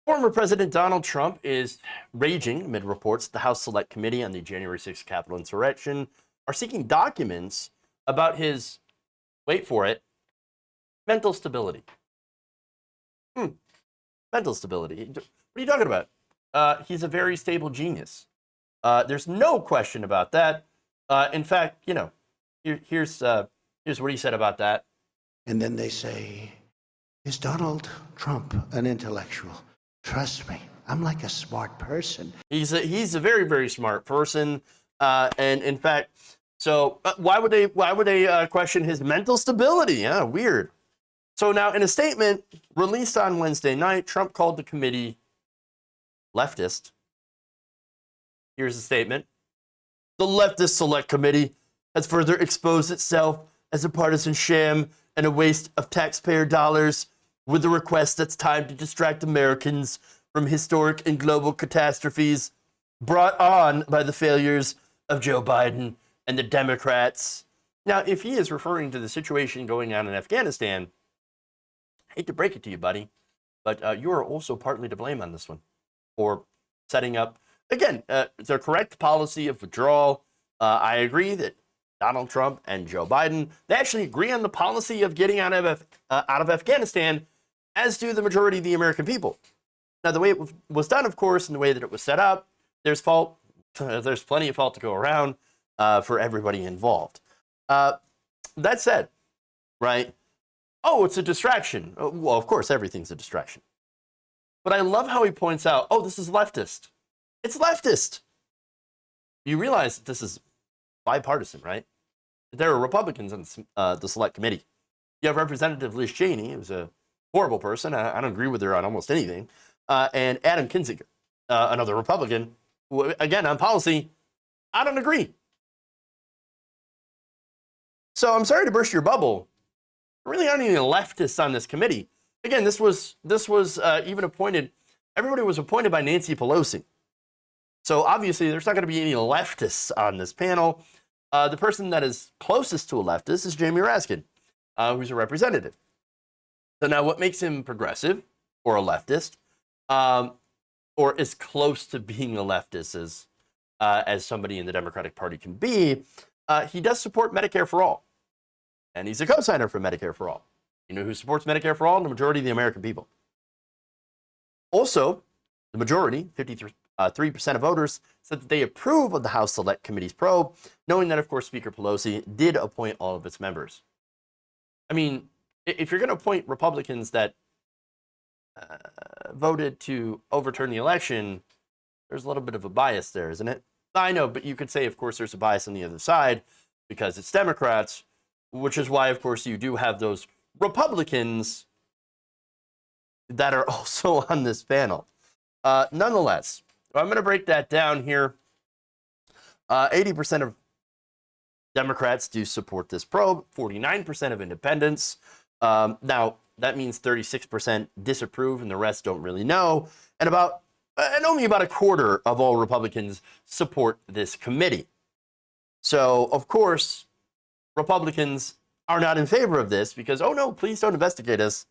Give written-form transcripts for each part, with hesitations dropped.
Former President Donald Trump is raging amid reports that the House Select Committee on the January 6th Capitol insurrection are seeking documents about his, wait for it, mental stability. Mental stability. What are you talking about? He's a very stable genius. There's no question about that. In fact, here's what he said about that. And then they say, is Donald Trump an intellectual? Trust me, I'm like a smart person. He's a very, very smart person. And in fact, so why would they question his mental stability? Yeah, weird. So now, in a statement released on Wednesday night, Trump called the committee leftist. Here's the statement. The leftist select committee has further exposed itself as a partisan sham and a waste of taxpayer dollars with a request that's timed to distract Americans from historic and global catastrophes brought on by the failures of Joe Biden and the Democrats. Now, if he is referring to the situation going on in Afghanistan, I hate to break it to you, buddy, but you are also partly to blame on this one for setting up, again, the correct policy of withdrawal. I agree that Donald Trump and Joe Biden, they actually agree on the policy of getting out of Afghanistan, as do the majority of the American people. Now, the way it was done, of course, and the way that it was set up, there's fault. There's plenty of fault to go around for everybody involved. That said, right? Oh, it's a distraction. Well, of course, everything's a distraction. But I love how he points out, oh, this is leftist. It's leftist. You realize that this is bipartisan, right? There are Republicans on the select committee. You have Representative Liz Cheney, who's a horrible person. I don't agree with her on almost anything. And Adam Kinzinger, another Republican, who, again, on policy, I don't agree. So I'm sorry to burst your bubble. There really aren't any leftists on this committee. Again, this was even appointed. Everybody was appointed by Nancy Pelosi. So obviously, there's not going to be any leftists on this panel. The person that is closest to a leftist is Jamie Raskin, who's a representative. So now, what makes him progressive or a leftist, or as close to being a leftist as somebody in the Democratic Party can be? He does support Medicare for all. And he's a co-signer for Medicare for all. You know who supports Medicare for all? The majority of the American people. Also, the majority, 53% of voters, said that they approve of the House Select Committee's probe, knowing that, of course, Speaker Pelosi did appoint all of its members. I mean, if you're going to appoint Republicans that voted to overturn the election, there's a little bit of a bias there, isn't it? I know, but you could say, of course, there's a bias on the other side because it's Democrats, which is why, of course, you do have those Republicans that are also on this panel. Nonetheless, I'm going to break that down here. 80% of Democrats do support this probe, 49% of independents. Now, that means 36% disapprove, and the rest don't really know. And only about a quarter of all Republicans support this committee. So, of course, Republicans are not in favor of this because, oh no, please don't investigate us.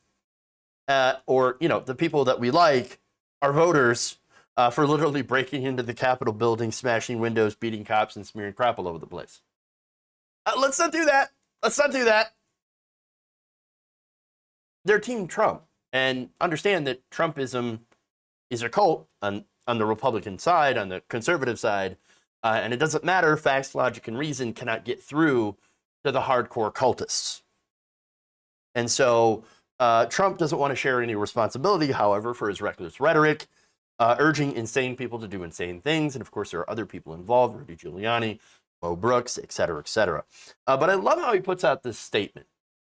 Or, the people that we like are voters for literally breaking into the Capitol building, smashing windows, beating cops, and smearing crap all over the place. Let's not do that. Let's not do that. They're Team Trump, and understand that Trumpism is a cult on the Republican side, on the conservative side, and it doesn't matter. Facts, logic, and reason cannot get through to the hardcore cultists. And so Trump doesn't want to share any responsibility, however, for his reckless rhetoric, urging insane people to do insane things. And of course, there are other people involved, Rudy Giuliani, Mo Brooks, et cetera, et cetera. But I love how he puts out this statement,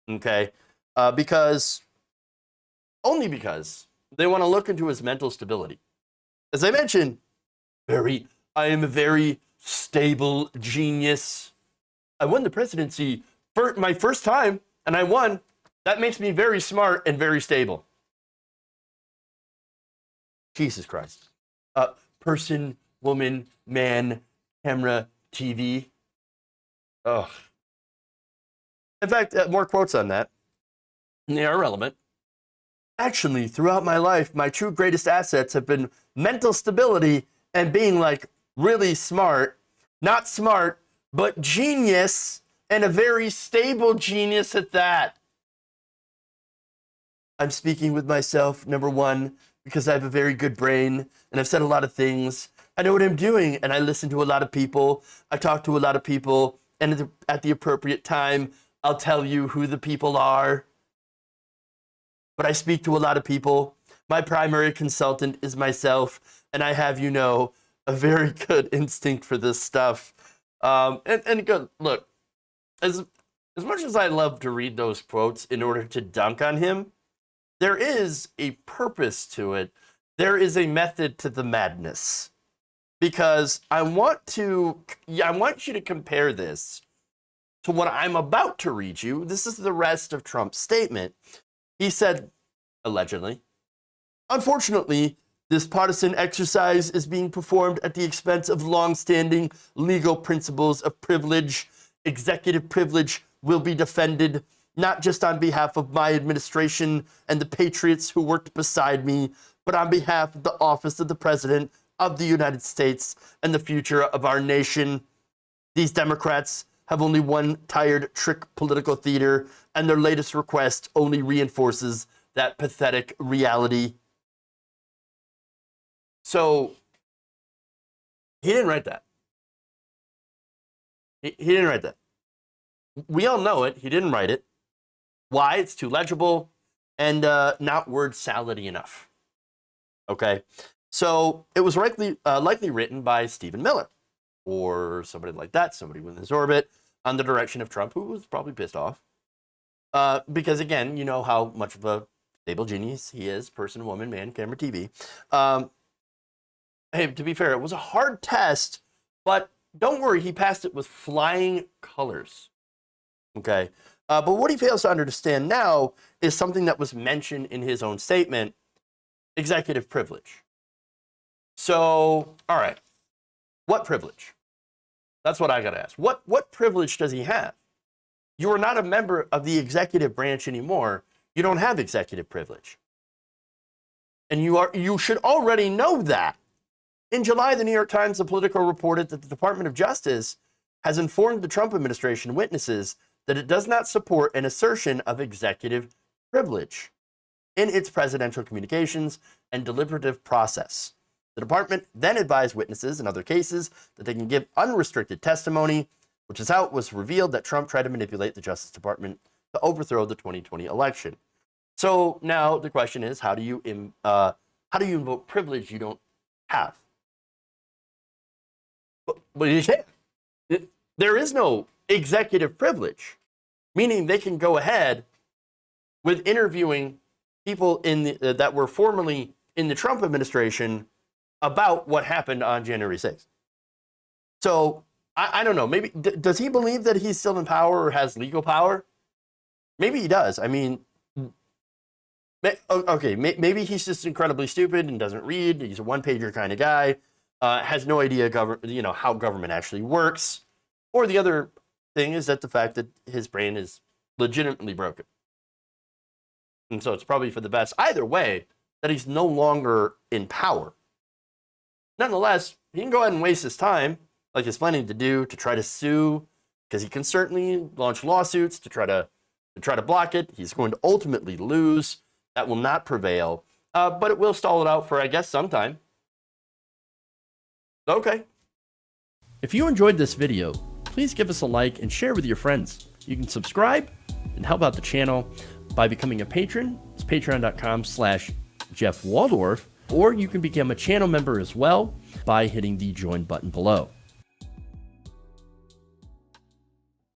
okay? Because they want to look into his mental stability. As I mentioned, I am a very stable genius. I won the presidency for my first time, and I won. That makes me very smart and very stable. Jesus Christ. Person, woman, man, camera, TV. Ugh. In fact, more quotes on that. And they are relevant. Actually, throughout my life, my two greatest assets have been mental stability and being like really smart. Not smart, but genius, and a very stable genius at that. I'm speaking with myself, number one, because I have a very good brain and I've said a lot of things. I know what I'm doing, and I listen to a lot of people. I talk to a lot of people, and at the appropriate time, I'll tell you who the people are. But I speak to a lot of people. My primary consultant is myself, and I have, you know, a very good instinct for this stuff. And good, look, as much as I love to read those quotes in order to dunk on him, there is a purpose to it. There is a method to the madness. Because I want you to compare this to what I'm about to read you. This is the rest of Trump's statement. He said, allegedly, unfortunately, this partisan exercise is being performed at the expense of long-standing legal principles of privilege. Executive privilege will be defended, not just on behalf of my administration and the Patriots who worked beside me, but on behalf of the office of the President of the United States and the future of our nation. These Democrats have only one tired trick political theater, and their latest request only reinforces that pathetic reality. So, he didn't write that. He didn't write that. We all know it. He didn't write it. Why? It's too legible and not word salady enough. Okay? So, it was likely written by Stephen Miller or somebody like that, somebody within his orbit, on the direction of Trump, who was probably pissed off. Because, again, you know how much of a stable genius he is, person, woman, man, camera, TV. Hey, to be fair, it was a hard test, but don't worry, he passed it with flying colors. Okay? But what he fails to understand now is something that was mentioned in his own statement, executive privilege. So, all right, what privilege? That's what I got to ask. What privilege does he have? You are not a member of the executive branch anymore. You don't have executive privilege. And you should already know that. In July, the New York Times, the Politico reported that the Department of Justice has informed the Trump administration witnesses that it does not support an assertion of executive privilege in its presidential communications and deliberative process. The department then advised witnesses in other cases that they can give unrestricted testimony, which is how it was revealed that Trump tried to manipulate the Justice Department to overthrow the 2020 election. So now the question is, how do you invoke privilege you don't have? But you can't. There is no executive privilege, meaning they can go ahead with interviewing people that were formerly in the Trump administration about what happened on January 6th. So, I don't know. Maybe, does he believe that he's still in power or has legal power? Maybe he does. I mean, okay, maybe he's just incredibly stupid and doesn't read. He's a one-pager kind of guy, has no idea how government actually works. Or the other thing is that the fact that his brain is legitimately broken. And so it's probably for the best, either way, that he's no longer in power. Nonetheless, he can go ahead and waste his time, like he's planning to do, to try to sue, because he can certainly launch lawsuits to try to block it. He's going to ultimately lose. That will not prevail, but it will stall it out for, I guess, some time. Okay. If you enjoyed this video, please give us a like and share with your friends. You can subscribe and help out the channel by becoming a patron. It's patreon.com/Jeff Waldorf. Or you can become a channel member as well by hitting the join button below.